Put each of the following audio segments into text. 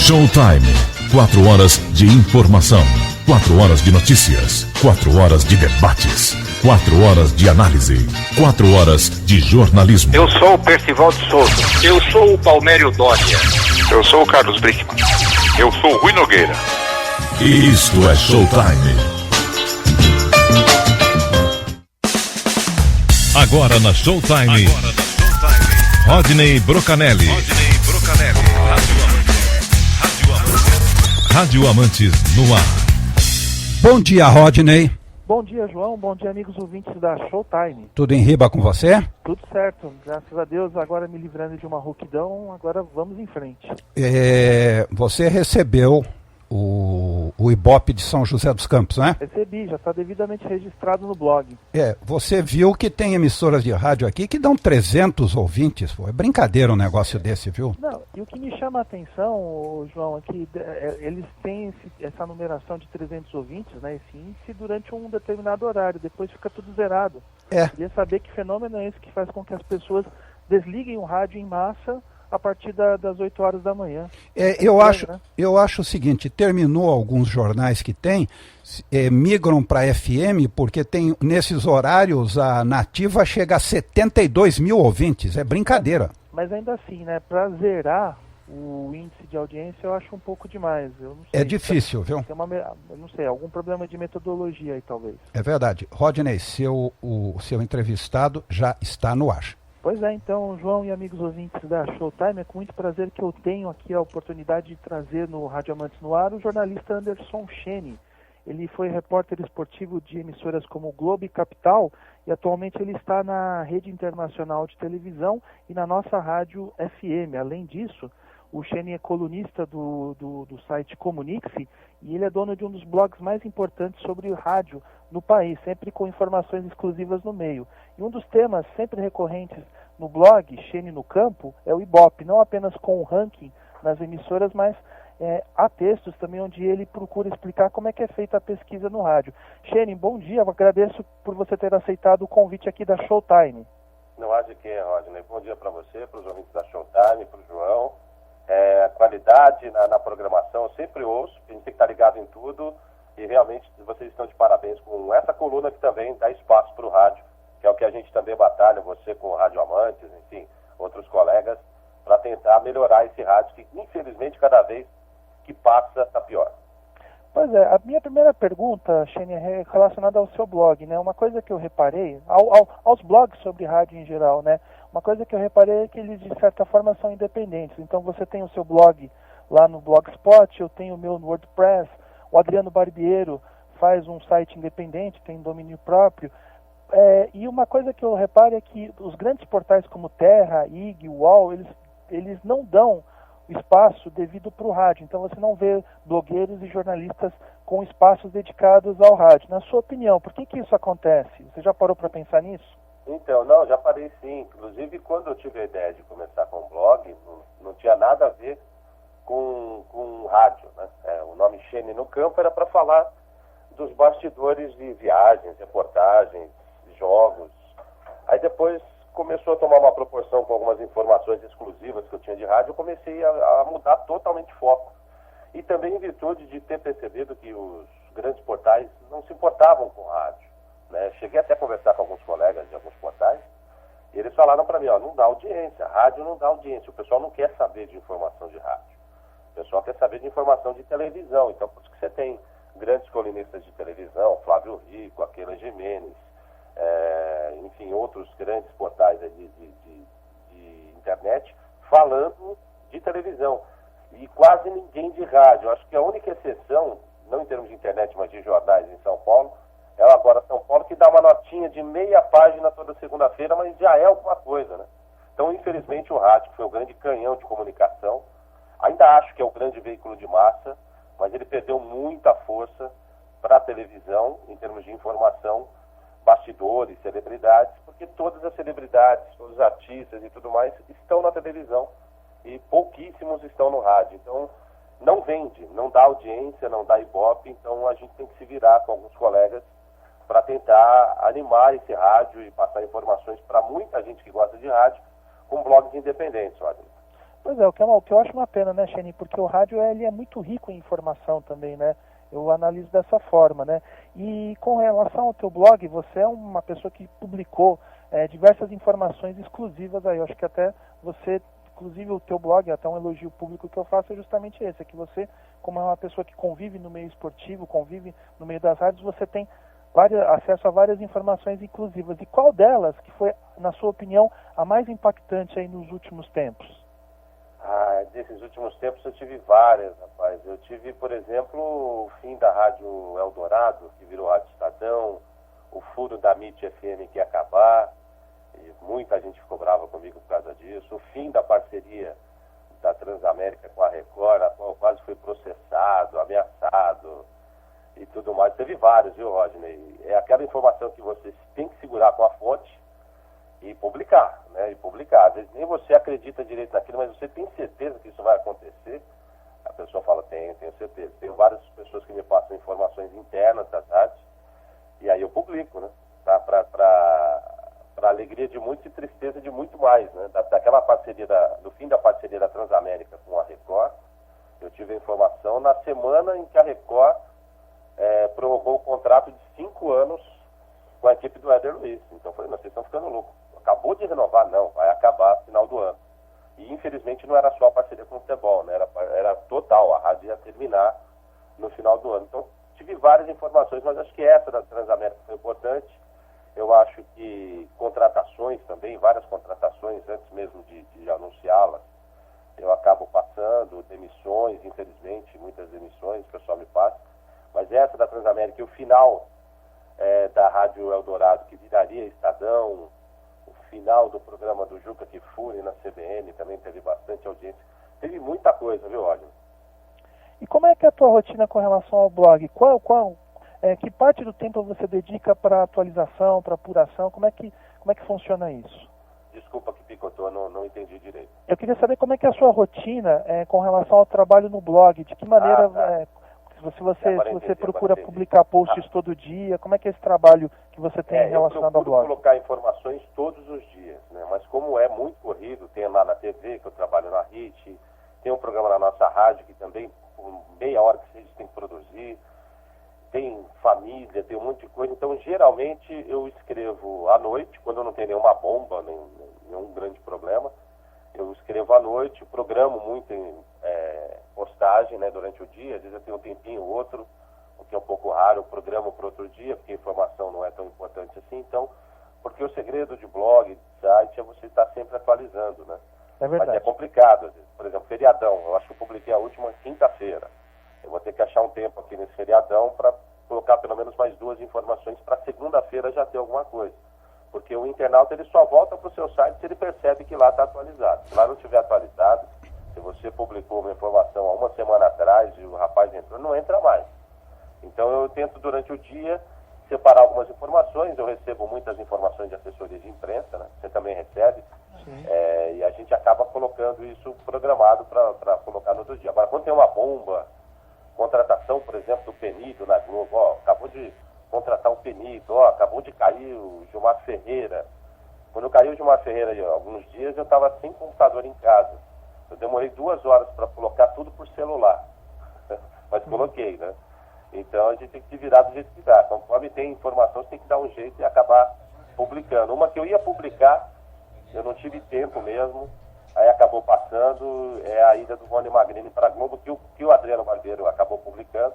Showtime. 4 horas de informação. 4 horas de notícias. 4 horas de debates. 4 horas de análise. 4 horas de jornalismo. Eu sou o Percival de Souza. Eu sou o Palmério Dória. Eu sou o Carlos Brickman. Eu sou o Rui Nogueira. Isto é Showtime. Agora na Showtime. Rodney Brocanelli. Rádio Amantes no ar. Bom dia, Rodney. Bom dia, João. Bom dia, amigos ouvintes da Showtime. Tudo em riba com você? Tudo certo. Graças a Deus, agora me livrando de uma rouquidão, agora vamos em frente. Você recebeu o Ibope de São José dos Campos, né? Recebi, já está devidamente registrado no blog. Você viu que tem emissoras de rádio aqui que dão 300 ouvintes. Pô. É brincadeira um negócio desse, viu? Não, e o que me chama a atenção, João, é que eles têm essa numeração de 300 ouvintes, né, esse índice, durante um determinado horário, depois fica tudo zerado. Queria saber que fenômeno é esse que faz com que as pessoas desliguem o rádio em massa a partir das 8 horas da manhã. Eu acho o seguinte, terminou alguns jornais que tem, migram para FM, porque tem nesses horários a Nativa chega a 72 mil ouvintes, é brincadeira. Mas ainda assim, né, para zerar o índice de audiência eu acho um pouco demais. Eu não sei, é difícil, viu? Tem eu não sei, algum problema de metodologia aí talvez. É verdade. Rodney, o seu entrevistado já está no ar. Pois é, então, João e amigos ouvintes da Showtime, é com muito prazer que eu tenho aqui a oportunidade de trazer no Rádio Amantes no Ar o jornalista Anderson Chene. Ele foi repórter esportivo de emissoras como Globo e Capital e atualmente ele está na Rede Internacional de Televisão e na nossa rádio FM. Além disso, o Chene é colunista do site Comunique-se e ele é dono de um dos blogs mais importantes sobre rádio no país, sempre com informações exclusivas no meio. E um dos temas sempre recorrentes no blog, Chene no Campo, é o Ibope, não apenas com o ranking nas emissoras, mas há textos também onde ele procura explicar como é que é feita a pesquisa no rádio. Chene, bom dia, eu agradeço por você ter aceitado o convite aqui da Showtime. Não há de que, Rodney. Bom dia para você, para os ouvintes da Showtime, para o João. A qualidade na programação, eu sempre ouço, a gente tem que estar ligado em tudo e realmente vocês estão de parabéns com essa coluna que também dá espaço para o rádio, que é o que a gente também batalha, você com o Rádio Amantes, enfim, outros colegas, para tentar melhorar esse rádio que infelizmente cada vez que passa está pior. Pois é, a minha primeira pergunta, Chene, é relacionada ao seu blog, né? Uma coisa que eu reparei, aos blogs sobre rádio em geral, né? Uma coisa que eu reparei é que eles, de certa forma, são independentes. Então, você tem o seu blog lá no Blogspot, eu tenho o meu no WordPress, o Adriano Barbiero faz um site independente, tem domínio próprio. E uma coisa que eu reparo é que os grandes portais como Terra, IG, UOL, eles não dão espaço devido para o rádio. Então, você não vê blogueiros e jornalistas com espaços dedicados ao rádio. Na sua opinião, por que isso acontece? Você já parou para pensar nisso? Então, não, já parei sim. Inclusive, quando eu tive a ideia de começar com o blog, não tinha nada a ver com rádio, né? O nome Chene no Campo era para falar dos bastidores de viagens, reportagens, jogos. Aí depois começou a tomar uma proporção com algumas informações exclusivas que eu tinha de rádio, eu comecei a mudar totalmente foco. E também em virtude de ter percebido que os grandes portais não se importavam com rádio, né? Cheguei até a conversar com alguns colegas de alguns portais, e eles falaram para mim, não dá audiência, rádio não dá audiência, o pessoal não quer saber de informação de rádio, o pessoal quer saber de informação de televisão. Então por isso que você tem grandes colunistas de televisão, Flávio Rico, Aquila Gimenez, enfim, outros grandes portais de internet falando de televisão e quase ninguém de rádio. Acho que a única exceção, não em termos de internet, mas de jornais em São Paulo, é agora São Paulo, que dá uma notinha de meia página toda segunda-feira, mas já é alguma coisa, né? Então, infelizmente, o rádio, que foi o grande canhão de comunicação, ainda acho que é o grande veículo de massa, mas ele perdeu muita força para a televisão, em termos de informação, bastidores, celebridades, porque todas as celebridades, todos os artistas e tudo mais estão na televisão e pouquíssimos estão no rádio. Então, não vende, não dá audiência, não dá ibope, então a gente tem que se virar com alguns colegas para tentar animar esse rádio e passar informações para muita gente que gosta de rádio com blogs independentes, Rodney. Pois é, o que eu acho uma pena, né, Xeni, porque o rádio ele é muito rico em informação também, né? Eu analiso dessa forma, né? E com relação ao teu blog, você é uma pessoa que publicou diversas informações exclusivas aí. Eu acho que até você, inclusive o teu blog, até um elogio público que eu faço é justamente esse, é que você, como é uma pessoa que convive no meio esportivo, convive no meio das rádios, você tem acesso a várias informações inclusivas. E qual delas que foi, na sua opinião, a mais impactante aí nos últimos tempos? Desses últimos tempos eu tive várias, rapaz. Eu tive, por exemplo, o fim da Rádio Eldorado, que virou Rádio Estadão, o furo da MIT FM que ia acabar, e muita gente ficou brava comigo por causa disso. O fim da parceria da Transamérica com a Record, a qual quase foi processado, ameaçado e tudo mais. Teve vários, viu, Rodney? É aquela informação que você tem que segurar com a fonte e publicar, né? E publicar. Às vezes nem você acredita direito naquilo, mas você tem certeza que isso vai acontecer? A pessoa fala, tenho certeza. Tenho várias pessoas que me passam informações internas das rádios, e aí eu publico, né? Para alegria de muitos e tristeza de muito mais, né? Daquela parceria, do fim da parceria da Transamérica com a Record, eu tive a informação na semana em que a Record prorrogou o contrato de 5 anos com a equipe do Éder Luiz. Então eu falei, vocês estão ficando loucos. Acabou de renovar? Não, vai acabar no final do ano. E infelizmente não era só a parceria com o futebol, né? Era total, a rádio ia terminar no final do ano. Então tive várias informações, mas acho que essa da Transamérica foi importante. Eu acho que contratações também, várias contratações, antes mesmo de anunciá-las, eu acabo passando, demissões, infelizmente, muitas demissões, o pessoal me passa. Mas essa da Transamérica e o final da Rádio Eldorado, que viraria Estadão, o final do programa do Juca Kfouri na CBN, também teve bastante audiência. Teve muita coisa, viu, Rodney? E como é que é a tua rotina com relação ao blog? Que parte do tempo você dedica para atualização, para apuração? Como é que funciona isso? Desculpa que picotou, não entendi direito. Eu queria saber como é que é a sua rotina com relação ao trabalho no blog. De que maneira, se você procura publicar posts todo dia, como é que é esse trabalho que você tem relacionado ao blog? Eu procuro colocar informações todos os dias, né? Mas como é muito corrido, tem lá na TV, que eu trabalho na HIT, tem um programa na nossa rádio que também, por meia hora que seja, tem que produzir, tem família, tem um monte de coisa. Então, geralmente, eu escrevo à noite, quando eu não tenho nenhuma bomba, nenhum grande problema. Eu escrevo à noite, programo muito em postagem, né, durante o dia. Às vezes eu tenho um tempinho ou outro, o que é um pouco raro, eu programo para outro dia, porque a informação não é tão importante assim. Então, porque o segredo de blog, de site, é você estar sempre atualizando, né? É verdade. Mas é complicado, às vezes. Por exemplo, feriadão. Eu acho que eu publiquei a última quinta-feira. Eu vou ter que achar um tempo aqui nesse feriadão para colocar pelo menos mais 2 informações para segunda-feira já ter alguma coisa. Porque o internauta ele só volta para o seu site se ele percebe que lá está atualizado. Se lá não estiver atualizado, se você publicou uma informação há uma semana atrás e o rapaz entrou, não entra mais. Então eu tento durante o dia separar algumas informações. Eu recebo muitas informações de assessoria de imprensa, né? Você também recebe. E a gente acaba colocando isso programado para colocar no outro dia. Agora, quando tem uma bomba, contratação, por exemplo, do Penido na Globo, acabou de contratar um Penido, acabou de cair o Gilmar Ferreira. Quando caiu o Gilmar Ferreira, alguns dias, eu estava sem computador em casa. Eu demorei 2 horas para colocar tudo por celular. Mas coloquei, né? Então a gente tem que se virar do jeito que dá. Conforme tem informação, você tem que dar um jeito e acabar publicando. Uma que eu ia publicar, eu não tive tempo mesmo, aí acabou passando, é a ida do Rony Magrini para a Globo, que o Adriano Barbeiro acabou publicando.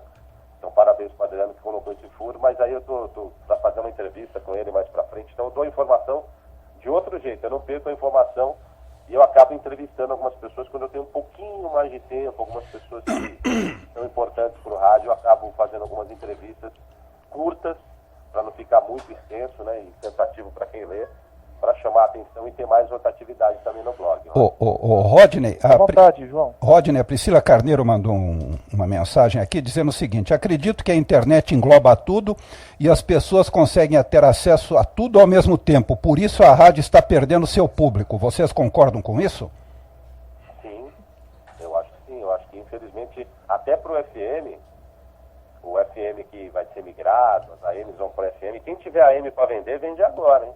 Então parabéns para o Adriano que colocou esse furo, mas aí eu tô fazendo uma entrevista com ele mais para frente, então eu dou informação de outro jeito, eu não perco a informação e eu acabo entrevistando algumas pessoas quando eu tenho um pouquinho mais de tempo, algumas pessoas que são importantes para o rádio, eu acabo fazendo algumas entrevistas curtas, para não ficar muito extenso, né, e cansativo para quem lê, para chamar a atenção e ter mais rotatividade também no blog. Rodney, à vontade, João. Rodney, a Priscila Carneiro mandou uma mensagem aqui dizendo o seguinte: acredito que a internet engloba tudo e as pessoas conseguem ter acesso a tudo ao mesmo tempo, por isso a rádio está perdendo seu público. Vocês concordam com isso? Sim, eu acho que sim. Eu acho que infelizmente até para o FM que vai ser migrado, as AMs vão para o FM, quem tiver AM para vender, vende agora, hein?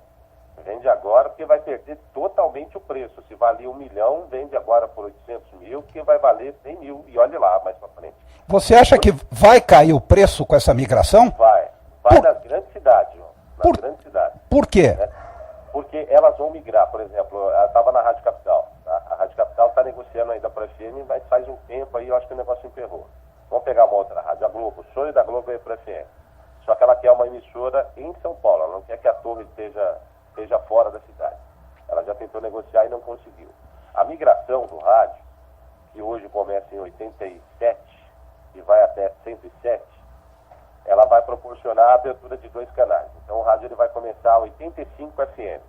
Vende agora porque vai perder totalmente o preço. Se valia 1 milhão, vende agora por 800 mil, porque vai valer 100 mil. E olhe lá, mais pra frente. Você acha que vai cair o preço com essa migração? Vai nas grandes cidades, João. Nas grandes cidades. Por quê? Né? Porque elas vão migrar. Por exemplo, eu estava na Rádio Capital. Tá? A Rádio Capital está negociando ainda para a FM, mas faz um tempo aí eu acho que o negócio emperrou. Vamos pegar uma outra rádio, a Globo. O sonho da Globo é para a FM. Só que ela quer uma emissora em São Paulo. Ela não quer que a torre esteja fora da cidade. Ela já tentou negociar e não conseguiu. A migração do rádio, que hoje começa em 87 e vai até 107, ela vai proporcionar a abertura de 2 canais. Então o rádio ele vai começar a 85 FM,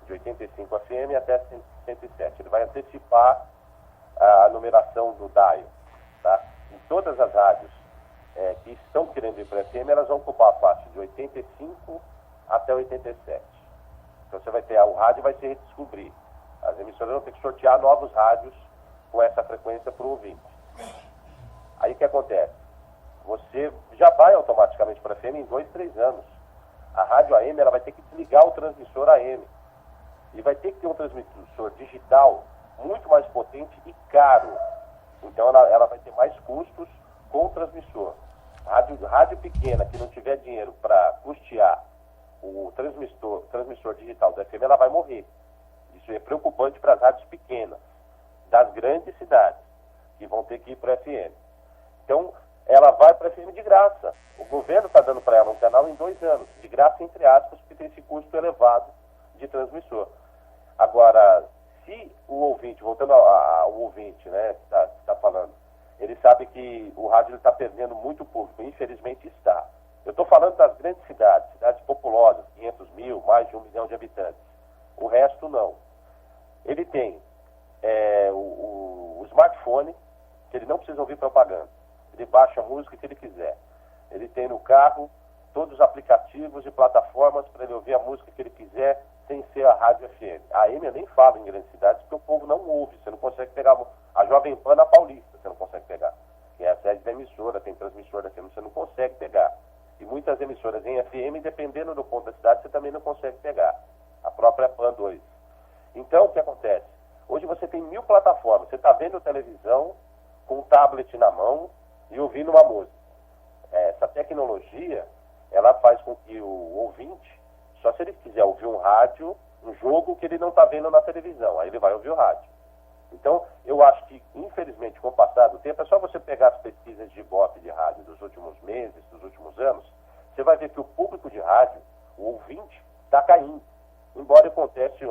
de 85 FM até 107. Ele vai antecipar a numeração do dial. Tá? E todas as rádios que estão querendo ir para FM, elas vão ocupar a faixa de 85 até 87. Então você vai ter, o rádio vai se redescobrir. As emissoras vão ter que sortear novos rádios com essa frequência para o ouvinte. Aí o que acontece? Você já vai automaticamente para a FM em 2, 3 anos. A rádio AM ela vai ter que desligar o transmissor AM. E vai ter que ter um transmissor digital muito mais potente e caro. Então ela vai ter mais custos com o transmissor. Rádio pequena que não tiver dinheiro para custear o transmissor digital da FM, ela vai morrer. Isso é preocupante para as rádios pequenas, das grandes cidades, que vão ter que ir para a FM. Então, ela vai para a FM de graça. O governo está dando para ela um canal em 2 anos, de graça entre aspas, porque tem esse custo elevado de transmissor. Agora, se o ouvinte, voltando ao ouvinte, né, que está falando, ele sabe que o rádio está perdendo muito público, infelizmente está. Eu estou falando das grandes cidades, cidades populosas, 500 mil, mais de 1 milhão de habitantes. O resto não. Ele tem o smartphone, que ele não precisa ouvir propaganda. Ele baixa a música que ele quiser. Ele tem no carro todos os aplicativos e plataformas para ele ouvir a música que ele quiser, sem ser a rádio FM. A AM eu nem falo em grandes cidades, porque o povo não ouve. Você não consegue pegar a Jovem Pan na Paulista, você não consegue pegar. Que é a sede da emissora, tem transmissor da FM, você não consegue pegar. E muitas emissoras em FM, dependendo do ponto da cidade, você também não consegue pegar. A própria Pan 2. Então, o que acontece? Hoje você tem 1000 plataformas. Você está vendo televisão com um tablet na mão e ouvindo uma música. Essa tecnologia, ela faz com que o ouvinte, só se ele quiser ouvir um rádio, um jogo que ele não está vendo na televisão, aí ele vai ouvir o rádio. Então, eu acho que, infelizmente, com o passar do tempo, é só você pegar as pesquisas de Ibope de rádio dos últimos meses, dos últimos anos, você vai ver que o público de rádio, o ouvinte, está caindo. Embora aconteça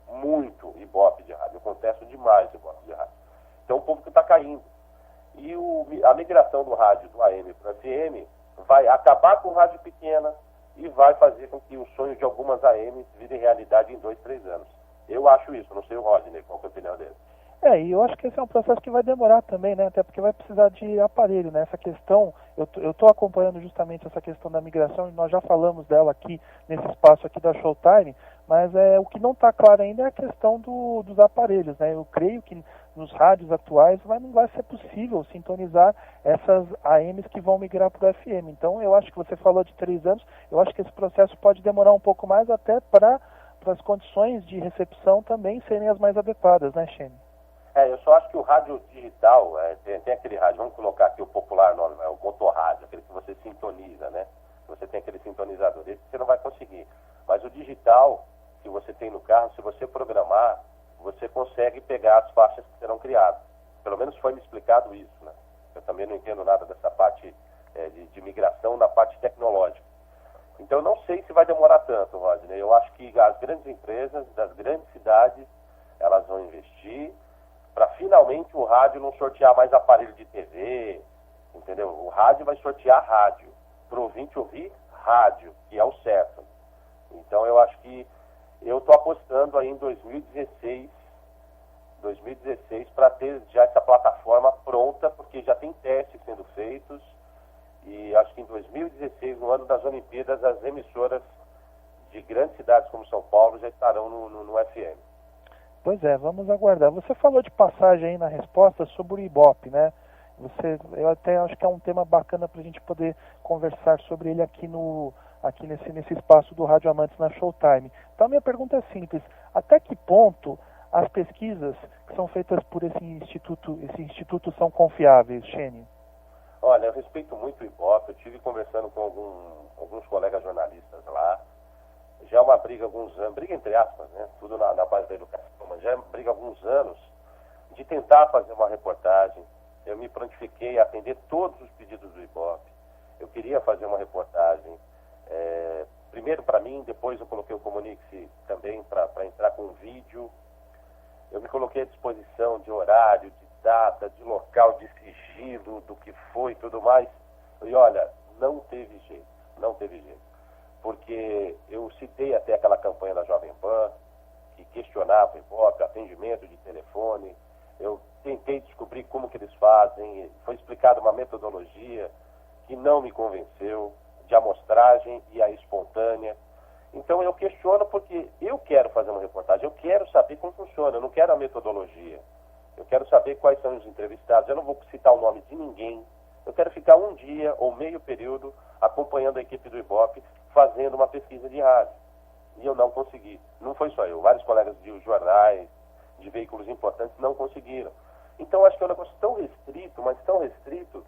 muito Ibope de rádio, acontece demais Ibope de rádio. Então, o público está caindo. E a migração do rádio do AM para o FM vai acabar com o rádio pequena e vai fazer com que o sonho de algumas AMs vire realidade em 2, 3 anos. Eu acho isso, não sei o Rodney, qual é a opinião dele. E eu acho que esse é um processo que vai demorar também, né? Até porque vai precisar de aparelho, né? Essa questão, eu estou acompanhando justamente essa questão da migração, e nós já falamos dela aqui, nesse espaço aqui da Showtime, mas o que não está claro ainda é a questão dos aparelhos, né? Eu creio que nos rádios atuais não vai ser possível sintonizar essas AMs que vão migrar para o FM. Então, eu acho que você falou de 3 anos, eu acho que esse processo pode demorar um pouco mais até para as condições de recepção também serem as mais adequadas, né, Shane? Eu só acho que o rádio digital, tem aquele rádio, vamos colocar aqui o popular nome, o motorrádio, aquele que você sintoniza, né? Você tem aquele sintonizador, esse você não vai conseguir. Mas o digital, que você tem no carro, se você programar, você consegue pegar as faixas que serão criadas. Pelo menos foi me explicado isso, né? Eu também não entendo nada dessa parte de migração na parte tecnológica. Então, não sei se vai demorar tanto, Rodney. Eu acho que as grandes empresas das grandes cidades, elas vão investir para finalmente o rádio não sortear mais aparelho de TV, entendeu? O rádio vai sortear rádio, para o ouvinte ouvir rádio, que é o certo. Então eu acho que eu estou apostando aí em 2016 para ter já essa plataforma pronta, porque já tem testes sendo feitos, e acho que em 2016, no ano das Olimpíadas, as emissoras de grandes cidades como São Paulo já estarão no FM. Pois é, vamos aguardar. Você falou de passagem aí na resposta sobre o Ibope, né? Eu até acho que é um tema bacana para a gente poder conversar sobre ele aqui no aqui nesse espaço do Rádio Amantes na Showtime. Então, a minha pergunta é simples: até que ponto as pesquisas que são feitas por esse instituto são confiáveis, Shene? Olha, eu respeito muito o Ibope, eu estive conversando com alguns colegas jornalistas lá. Já é uma briga há alguns anos, briga entre aspas, né? Tudo na base da educação, mas já é uma briga há alguns anos de tentar fazer uma reportagem. Eu me prontifiquei a atender todos os pedidos do Ibope. Eu queria fazer uma reportagem, primeiro para mim, depois eu coloquei o Comunique-se também para entrar com um vídeo. Eu me coloquei à disposição de horário, de data, de local, de sigilo, do que foi e tudo mais. E olha, não teve jeito. Porque eu citei até aquela campanha da Jovem Pan, que questionava o Ibope, atendimento de telefone. Eu tentei descobrir como que eles fazem. Foi explicada uma metodologia que não me convenceu, de amostragem e a espontânea. Então eu questiono porque eu quero fazer uma reportagem, eu quero saber como funciona, eu não quero a metodologia. Eu quero saber quais são os entrevistados, eu não vou citar o nome de ninguém. Eu quero ficar um dia ou meio período acompanhando a equipe do Ibope, fazendo uma pesquisa de rádio. E eu não consegui. Não foi só eu, vários colegas de jornais, de veículos importantes não conseguiram. Então acho que é um negócio tão restrito, mas tão restrito,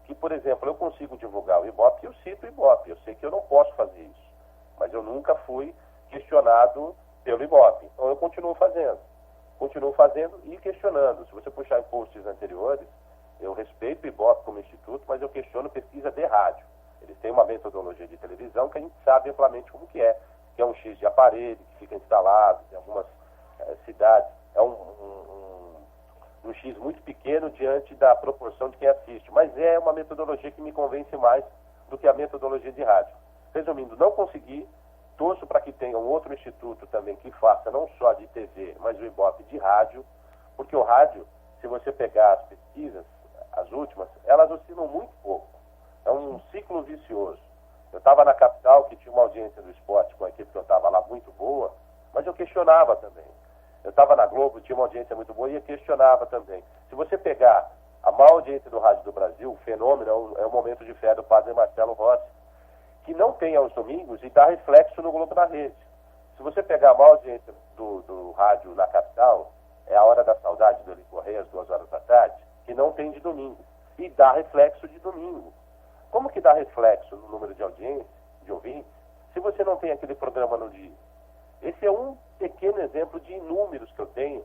que, por exemplo, eu consigo divulgar o Ibope e eu cito o Ibope. Eu sei que eu não posso fazer isso, mas eu nunca fui questionado pelo Ibope. Então eu continuo fazendo e questionando. Se você puxar em posts anteriores, eu respeito o Ibope como instituto, mas eu questiono pesquisa de rádio. Eles têm uma metodologia de televisão que a gente sabe amplamente como que é um X de aparelho que fica instalado em algumas cidades. É um X muito pequeno diante da proporção de quem assiste, mas é uma metodologia que me convence mais do que a metodologia de rádio. Resumindo, não consegui. Torço para que tenha um outro instituto também que faça não só de TV, mas o Ibope de rádio, porque o rádio, se você pegar as pesquisas, as últimas, elas oscilam muito pouco. É um ciclo vicioso. Eu estava na capital, que tinha uma audiência do esporte com a equipe que eu estava lá muito boa, mas eu questionava também. Eu estava na Globo, tinha uma audiência muito boa e eu questionava também. Se você pegar a maior audiência do Rádio do Brasil, o fenômeno é o Momento de Fé do Padre Marcelo Rossi, que não tem aos domingos e dá reflexo no Globo na Rede. Se você pegar a maior audiência do rádio na capital, é a Hora da Saudade do Eli Correia, às 2 da tarde, que não tem de domingo. E dá reflexo de domingo. Como que dá reflexo no número de audiência, de ouvintes, se você não tem aquele programa no dia? Esse é um pequeno exemplo de inúmeros que eu tenho,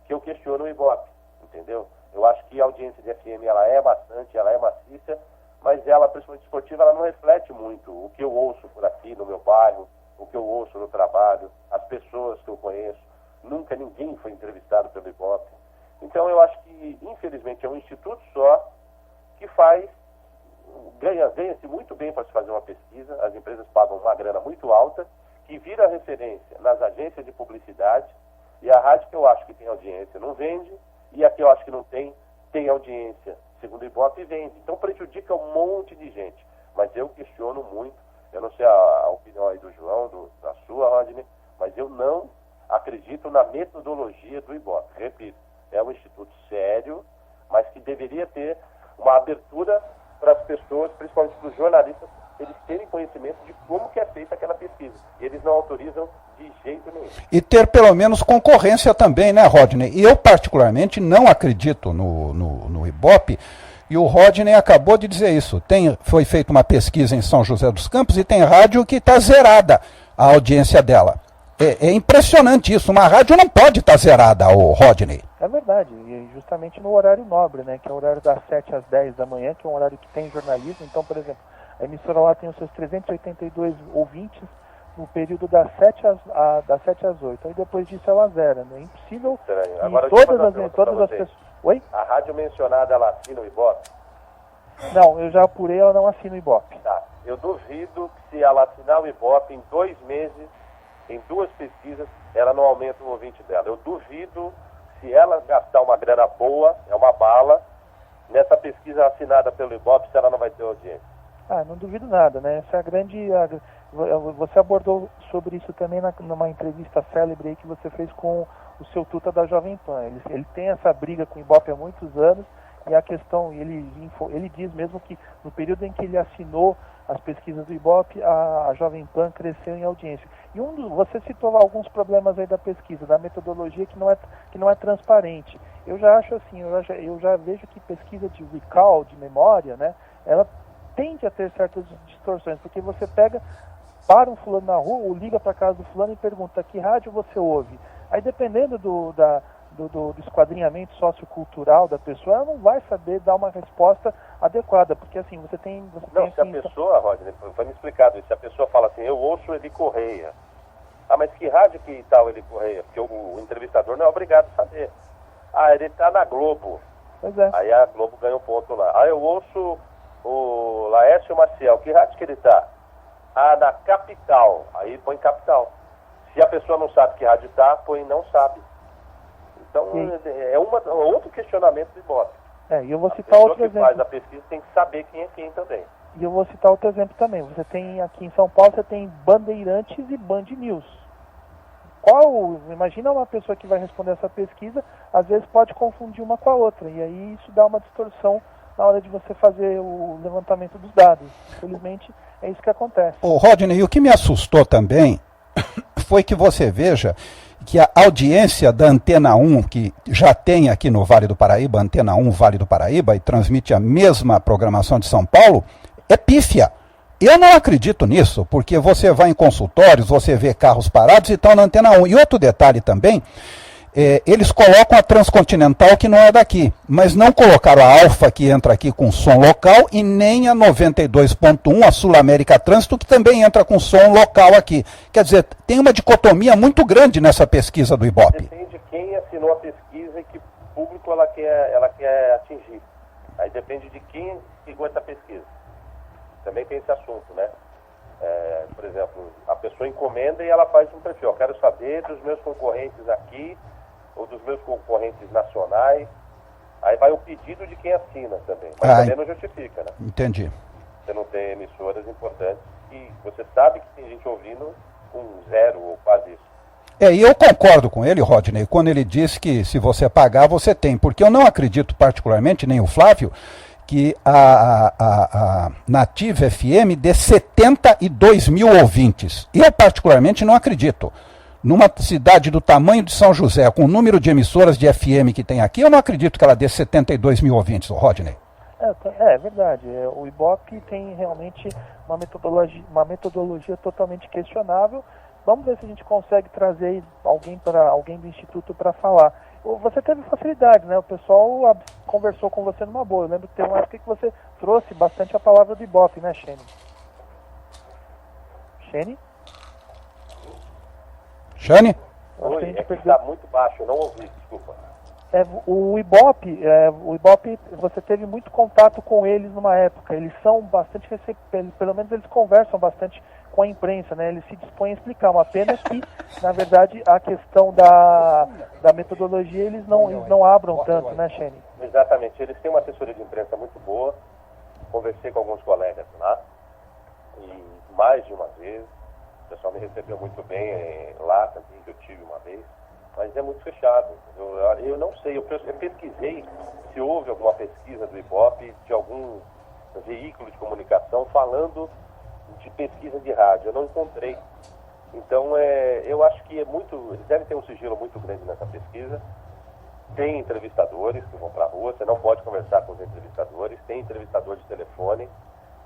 que eu questiono o Ibope, entendeu? Eu acho que a audiência de FM, ela é bastante, ela é maciça, mas ela, principalmente esportiva, ela não reflete muito o que eu ouço por aqui no meu bairro, o que eu ouço no trabalho, as pessoas que eu conheço. Nunca ninguém foi entrevistado pelo Ibope. Então eu acho que, infelizmente, é um instituto só que ganha-se muito bem para se fazer uma pesquisa. As empresas pagam uma grana muito alta, que vira referência nas agências de publicidade, e a rádio que eu acho que tem audiência não vende, e a que eu acho que não tem audiência, segundo o Ibope, vende. Então prejudica um monte de gente. Mas eu questiono muito, eu não sei a opinião aí do João, da sua, Rodney, mas eu não acredito na metodologia do Ibope. Repito, é um instituto sério, mas que deveria ter uma abertura para as pessoas, principalmente para os jornalistas, eles terem conhecimento de como que é feita aquela pesquisa. E eles não autorizam de jeito nenhum. E ter pelo menos concorrência também, né, Rodney? E eu particularmente não acredito no Ibope, e o Rodney acabou de dizer isso. Foi feita uma pesquisa em São José dos Campos e tem rádio que está zerada a audiência dela. É impressionante isso, uma rádio não pode estar zerada, o Rodney. É verdade, e justamente no horário nobre, né, que é o horário das 7 às 10 da manhã, que é um horário que tem jornalismo. Então, por exemplo, a emissora lá tem os seus 382 ouvintes no período das 7 às 8. Aí depois disso ela zera, né? É impossível que agora, todas as pessoas... Oi? A rádio mencionada, ela assina o Ibope? Não, eu já apurei, ela não assina o Ibope. Tá, eu duvido que se ela assinar o Ibope em 2 meses, em 2 pesquisas, ela não aumenta o ouvinte dela. Eu duvido, se ela gastar uma grana boa, é uma bala, nessa pesquisa assinada pelo Ibope, se ela não vai ter audiência. Não duvido nada, né? Essa é a grande... Você abordou sobre isso também numa entrevista célebre aí que você fez com o seu tuta da Jovem Pan. Ele tem essa briga com o Ibope há muitos anos E a questão, ele diz mesmo que no período em que ele assinou as pesquisas do Ibope, a Jovem Pan cresceu em audiência. E você citou alguns problemas aí da pesquisa, da metodologia que não é transparente. Eu já acho assim, eu já vejo que pesquisa de recall, de memória, né, ela tende a ter certas distorções, porque você para um fulano na rua, ou liga para casa do fulano e pergunta que rádio você ouve. Aí dependendo do esquadrinhamento sociocultural da pessoa, ela não vai saber dar uma resposta adequada, porque assim, você tem se a pessoa, Rodney, foi me explicado isso, se a pessoa fala assim, eu ouço Eli Correia. Ah, mas que rádio que tal Eli Correia? Porque o entrevistador não é obrigado a saber. Ah, ele está na Globo. Pois é. Aí a Globo ganha um ponto lá. Ah, eu ouço o Laércio Maciel. Que rádio que ele está? Ah, na Capital. Aí põe Capital. Se a pessoa não sabe que rádio está, põe não sabe. Então, é outro questionamento do Ibope. E eu vou citar outro exemplo. A pessoa que faz a pesquisa tem que saber quem é quem também. E eu vou citar outro exemplo também. Você tem aqui em São Paulo, você tem Bandeirantes e Band News. Imagina uma pessoa que vai responder essa pesquisa, às vezes pode confundir uma com a outra. E aí isso dá uma distorção na hora de você fazer o levantamento dos dados. Infelizmente, é isso que acontece. Ô, Rodney, o que me assustou também foi que você veja que a audiência da Antena 1, que já tem aqui no Vale do Paraíba, Antena 1 Vale do Paraíba, e transmite a mesma programação de São Paulo, é pífia. Eu não acredito nisso, porque você vai em consultórios, você vê carros parados e estão na Antena 1. E outro detalhe também, eles colocam a Transcontinental, que não é daqui, mas não colocaram a Alfa, que entra aqui com som local, e nem a 92.1, a Sul América Trânsito, que também entra com som local aqui. Quer dizer, tem uma dicotomia muito grande nessa pesquisa do Ibope. Depende de quem assinou a pesquisa e que público ela quer atingir. Aí depende de quem pegou essa pesquisa. Também tem esse assunto, né? Por exemplo, a pessoa encomenda e ela faz um perfil. Eu quero saber dos meus concorrentes aqui, ou dos meus concorrentes nacionais. Aí vai o pedido de quem assina também. Mas também não justifica, né? Entendi. Você não tem emissoras importantes e você sabe que tem gente ouvindo com 0 ou quase isso. E eu concordo com ele, Rodney, quando ele diz que se você pagar, você tem. Porque eu não acredito particularmente, nem o Flávio, que a Nativa FM dê 72 mil ouvintes. Eu particularmente não acredito. Numa cidade do tamanho de São José, com o número de emissoras de FM que tem aqui, eu não acredito que ela dê 72 mil ouvintes, Rodney. É verdade. O Ibope tem realmente uma metodologia totalmente questionável. Vamos ver se a gente consegue trazer alguém do Instituto para falar. Você teve facilidade, né? O pessoal conversou com você numa boa. Eu lembro que tem uma época que você trouxe bastante a palavra do Ibope, né, Xene? Xene? Xane? Oi, que está muito baixo, eu não ouvi, desculpa. O Ibope, você teve muito contato com eles numa época. Eles são bastante pelo menos eles conversam bastante com a imprensa, né? Eles se dispõem a explicar. Uma pena que, na verdade, a questão da metodologia eles não abram tanto, né, Xene? Exatamente. Eles têm uma assessoria de imprensa muito boa. Conversei com alguns colegas lá, e mais de uma vez. O pessoal me recebeu muito bem lá também, que eu tive uma vez. Mas é muito fechado. Eu não sei, eu pesquisei se houve alguma pesquisa do Ibope, de algum veículo de comunicação falando de pesquisa de rádio. Eu não encontrei. Então, eu acho que eles devem ter um sigilo muito grande nessa pesquisa. Tem entrevistadores que vão para a rua, você não pode conversar com os entrevistadores. Tem entrevistador de telefone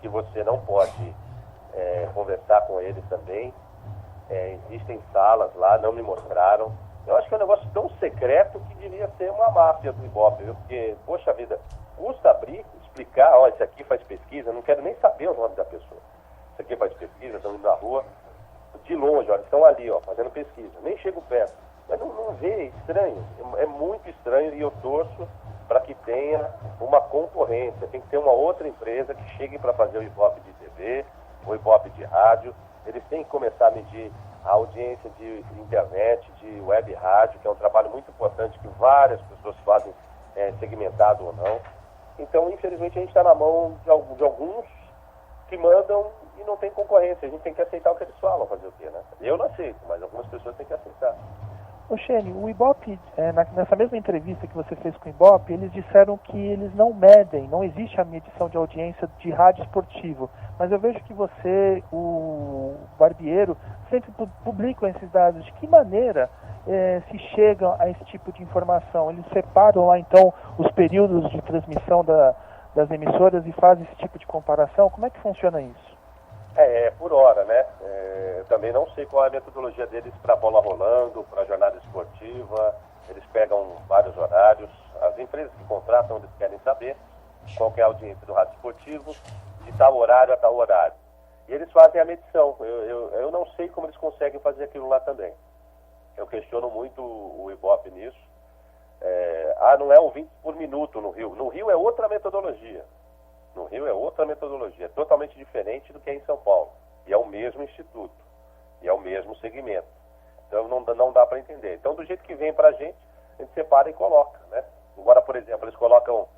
que você não pode conversar com eles também. Existem salas lá, não me mostraram. Eu acho que é um negócio tão secreto que devia ser uma máfia do Ibope, viu? Porque, poxa vida, custa abrir, explicar, isso aqui faz pesquisa, não quero nem saber o nome da pessoa. Isso aqui faz pesquisa, estão indo na rua, de longe, estão ali, fazendo pesquisa. Nem chego perto. Mas não vê, é estranho. É muito estranho e eu torço para que tenha uma concorrência. Tem que ter uma outra empresa que chegue para fazer o Ibope de TV, o Ibope de rádio. Eles têm que começar a medir a audiência de internet, de web rádio, que é um trabalho muito importante que várias pessoas fazem, segmentado ou não. Então, infelizmente, a gente está na mão de alguns que mandam e não tem concorrência. A gente tem que aceitar o que eles falam, fazer o quê, né? Eu não aceito, mas algumas pessoas têm que aceitar. Ô Xene, o Ibope, nessa mesma entrevista que você fez com o Ibope, eles disseram que eles não medem, não existe a medição de audiência de rádio esportivo. Mas eu vejo que você, o Barbiero, sempre publicam esses dados. De que maneira se chegam a esse tipo de informação? Eles separam lá então os períodos de transmissão das emissoras e fazem esse tipo de comparação? Como é que funciona isso? Por hora, né? Eu também não sei qual é a metodologia deles para bola rolando, para jornada esportiva. Eles pegam vários horários. As empresas que contratam, eles querem saber qual que é a audiência do rádio esportivo, de tal horário a tal horário. E eles fazem a medição. Eu não sei como eles conseguem fazer aquilo lá também. Eu questiono muito o Ibope nisso. Não é ouvintes por minuto no Rio. No Rio é outra metodologia. No Rio é outra metodologia, totalmente diferente do que é em São Paulo. E é o mesmo instituto, e é o mesmo segmento. Então não dá para entender. Então, do jeito que vem para a gente separa e coloca, né? Agora, por exemplo, eles colocam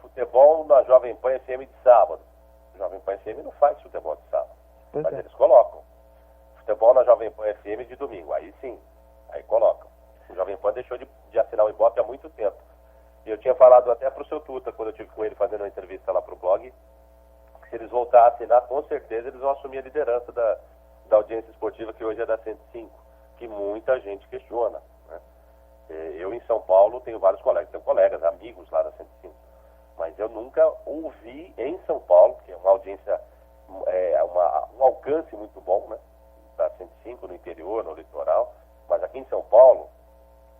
futebol na Jovem Pan FM de sábado. A Jovem Pan FM não faz futebol de sábado, mas eles colocam. Futebol na Jovem Pan FM de domingo, aí sim, aí colocam. O Jovem Pan deixou de assinar o Ibope há muito tempo. Eu tinha falado até para o seu Tuta, quando eu estive com ele fazendo uma entrevista lá para o blog, que se eles voltarem a assinar, com certeza eles vão assumir a liderança da audiência esportiva, que hoje é da 105, que muita gente questiona, né? Eu, em São Paulo, tenho vários colegas, tenho colegas, amigos lá da 105, mas eu nunca ouvi em São Paulo, que é uma audiência, um alcance muito bom, né? Da 105, no interior, no litoral, mas aqui em São Paulo,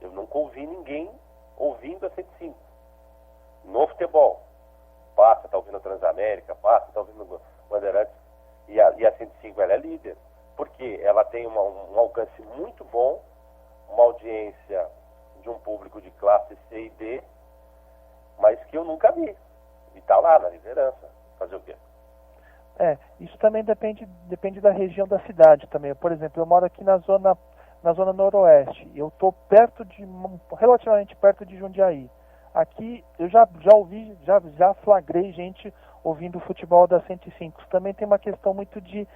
eu nunca ouvi ninguém ouvindo a 105. No futebol. Passa, tá ouvindo a Transamérica, passa, tá ouvindo o Bandeirantes. E a 105, ela é líder. Porque ela tem um alcance muito bom, uma audiência de um público de classe C e D, mas que eu nunca vi. E tá lá na liderança. Fazer o quê? Isso também depende da região da cidade também. Por exemplo, eu moro aqui na zona noroeste. Eu estou relativamente perto de Jundiaí. Aqui eu já ouvi, já flagrei gente ouvindo o futebol da 105. Isso também tem uma questão muito de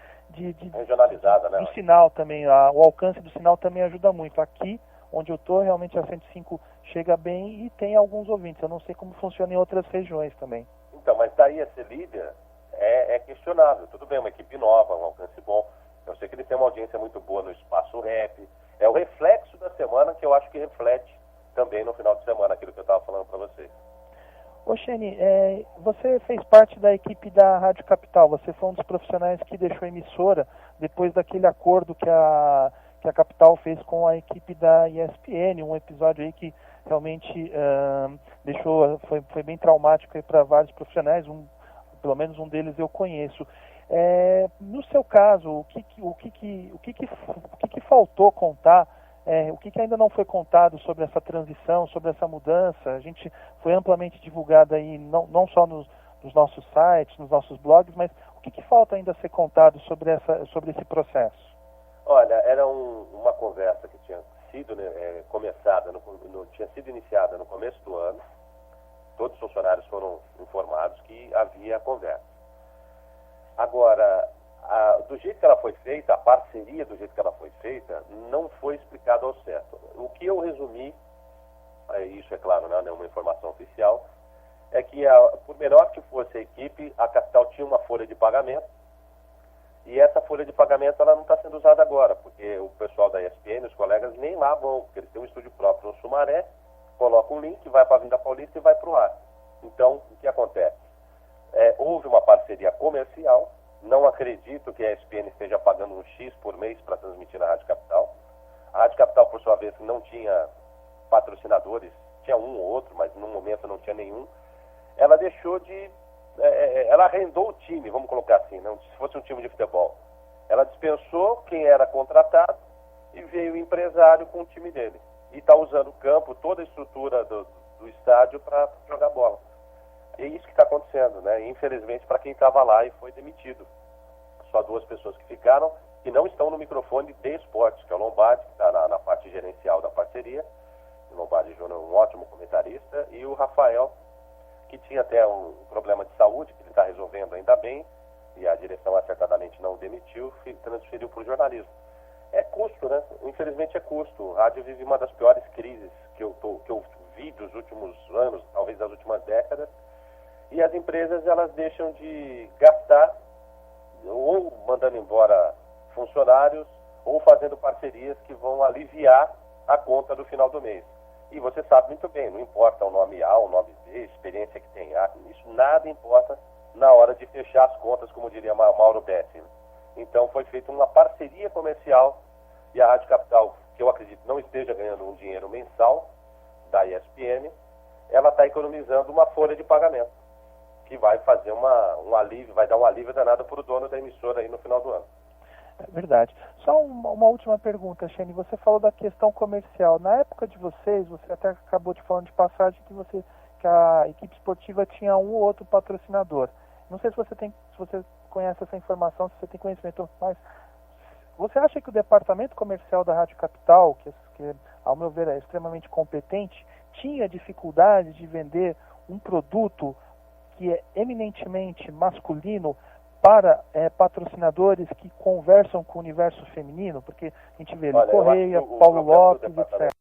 regionalizada, né? Do sinal também. O alcance do sinal também ajuda muito. Aqui, onde eu estou, realmente a 105 chega bem e tem alguns ouvintes. Eu não sei como funciona em outras regiões também. Então, mas daí a ser líder é questionável. Tudo bem, uma equipe nova, um alcance bom. Eu sei que eles têm uma audiência muito boa no Espaço Rap. É o reflexo da semana que eu acho que reflete também no final de semana, aquilo que eu estava falando para vocês. Ô Xene, você fez parte da equipe da Rádio Capital. Você foi um dos profissionais que deixou a emissora depois daquele acordo que a Capital fez com a equipe da ESPN, um episódio aí que realmente foi bem traumático para vários profissionais, pelo menos um deles eu conheço. No seu caso, o que faltou contar, o que ainda não foi contado sobre essa transição, sobre essa mudança? A gente foi amplamente divulgado aí, não só nos nossos sites, nos nossos blogs, mas o que falta ainda ser contado sobre esse processo? Olha, era uma conversa que tinha sido começada, tinha sido iniciada no começo do ano. Todos os funcionários foram informados que havia a conversa. Agora, do jeito que ela foi feita, a parceria do jeito que ela foi feita, não foi explicado ao certo. O que eu resumi, isso é claro, não é nenhuma informação oficial, é que por menor que fosse a equipe, a Capital tinha uma folha de pagamento, e essa folha de pagamento ela não está sendo usada agora, porque o pessoal da ESPN, os colegas, nem lá vão, porque eles têm um estúdio próprio no Sumaré, colocam um link, vai para a Avenida Paulista e vai para o ar. Então, o que acontece? Houve uma parceria comercial. Não acredito que a ESPN esteja pagando um X por mês para transmitir na Rádio Capital. A Rádio Capital, por sua vez, não tinha patrocinadores, tinha um ou outro, mas no momento não tinha nenhum. Ela deixou ela arrendou o time, vamos colocar assim, não, se fosse um time de futebol. Ela dispensou quem era contratado e veio o empresário com o time dele. E está usando o campo, toda a estrutura do estádio para jogar bola. É isso que está acontecendo, né? Infelizmente, para quem estava lá e foi demitido. Só 2 pessoas que ficaram e não estão no microfone de esportes, que é o Lombardi, que está na parte gerencial da parceria. O Lombardi Júnior é um ótimo comentarista. E o Rafael, que tinha até um problema de saúde, que ele está resolvendo ainda bem, e a direção acertadamente não o demitiu, transferiu para o jornalismo. É custo, né? Infelizmente é custo. O rádio vive uma das piores crises que eu vi dos últimos anos, talvez das últimas décadas. E as empresas, elas deixam de gastar, ou mandando embora funcionários, ou fazendo parcerias que vão aliviar a conta do final do mês. E você sabe muito bem, não importa o nome A, o nome B, a experiência que tem A, isso nada importa na hora de fechar as contas, como diria Mauro Betti. Então foi feita uma parceria comercial e a Rádio Capital, que eu acredito não esteja ganhando um dinheiro mensal da ESPN, ela está economizando uma folha de pagamento, que vai fazer um alívio, vai dar um alívio danado para o dono da emissora aí no final do ano. É verdade. Só uma última pergunta, Shane. Você falou da questão comercial. Na época de vocês, você até acabou de falar de passagem que a equipe esportiva tinha um ou outro patrocinador. Não sei se você conhece essa informação, se você tem conhecimento, mas você acha que o departamento comercial da Rádio Capital, que ao meu ver é extremamente competente, tinha dificuldade de vender um produto que é eminentemente masculino para patrocinadores que conversam com o universo feminino? Porque a gente vê ali Correia, Paulo Lopes, etc.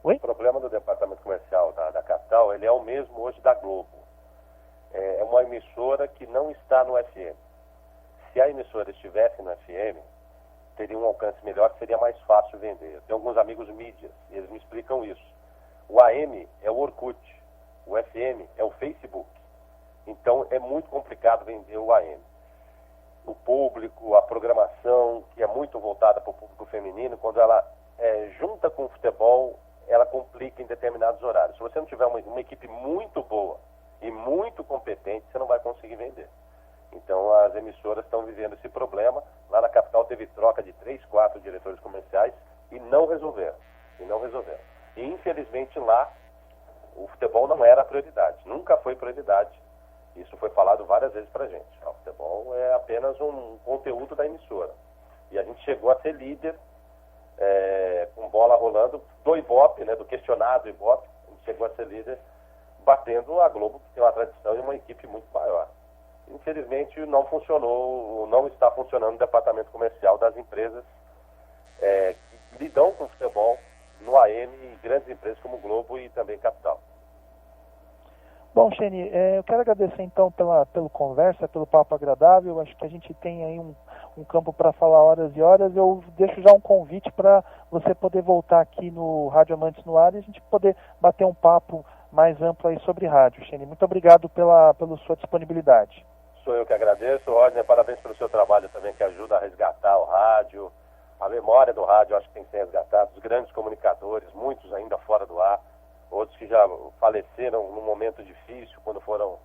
Oi? O problema do departamento comercial da Capital, ele é o mesmo hoje da Globo. É uma emissora que não está no FM. Se a emissora estivesse no FM, teria um alcance melhor, seria mais fácil vender. Eu tenho alguns amigos mídias, e eles me explicam isso. O AM é o Orkut, o FM é o Facebook. Então é muito complicado vender o AM. O público, a programação, que é muito voltada para o público feminino, quando ela junta com o futebol, ela complica em determinados horários. Se você não tiver uma equipe muito boa e muito competente, você não vai conseguir vender. Então as emissoras estão vivendo esse problema. Lá na Capital teve troca de 3, 4 diretores comerciais e não resolveram. E infelizmente lá o futebol não era a prioridade, nunca foi prioridade. Isso foi falado várias vezes pra gente. O futebol é apenas um conteúdo da emissora. E a gente chegou a ser líder, com bola rolando, do Ibope, né, do questionado Ibope. A gente chegou a ser líder batendo a Globo, que tem uma tradição e uma equipe muito maior. Infelizmente não funcionou, não está funcionando o departamento comercial das empresas que lidam com o futebol no AM e grandes empresas como Globo e também Capital. Bom, Shane, eu quero agradecer então pela conversa, pelo papo agradável. Acho que a gente tem aí um campo para falar horas e horas. Eu deixo já um convite para você poder voltar aqui no Rádio Amantes no Ar e a gente poder bater um papo mais amplo aí sobre rádio. Shane, muito obrigado pela sua disponibilidade. Sou eu que agradeço, Rodney, parabéns pelo seu trabalho também, que ajuda a resgatar o rádio, a memória do rádio, acho que tem que ser resgatada, os grandes comunicadores, muitos ainda fora do ar, outros que já faleceram num momento difícil, quando foram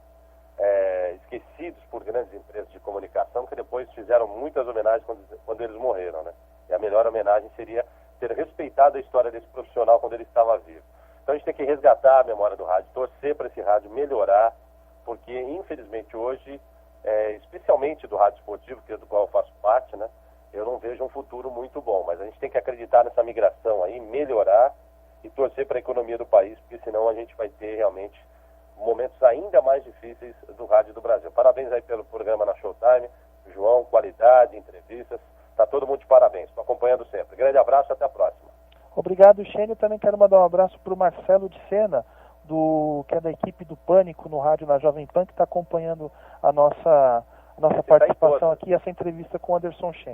esquecidos por grandes empresas de comunicação, que depois fizeram muitas homenagens quando eles morreram, né? E a melhor homenagem seria ter respeitado a história desse profissional quando ele estava vivo. Então a gente tem que resgatar a memória do rádio, torcer para esse rádio melhorar, porque infelizmente hoje, especialmente do rádio esportivo, que é do qual eu faço parte, né? Eu não vejo um futuro muito bom, mas a gente tem que acreditar nessa migração aí, melhorar e torcer para a economia do país, porque senão a gente vai ter realmente momentos ainda mais difíceis do rádio do Brasil. Parabéns aí pelo programa na Showtime, João, qualidade, entrevistas, tá todo mundo de parabéns, estou acompanhando sempre. Grande abraço, até a próxima. Obrigado, Shane. Eu também quero mandar um abraço para o Marcelo de Sena, que é da equipe do Pânico no rádio na Jovem Pan, que está acompanhando a nossa participação aqui, essa entrevista com o Anderson Shane.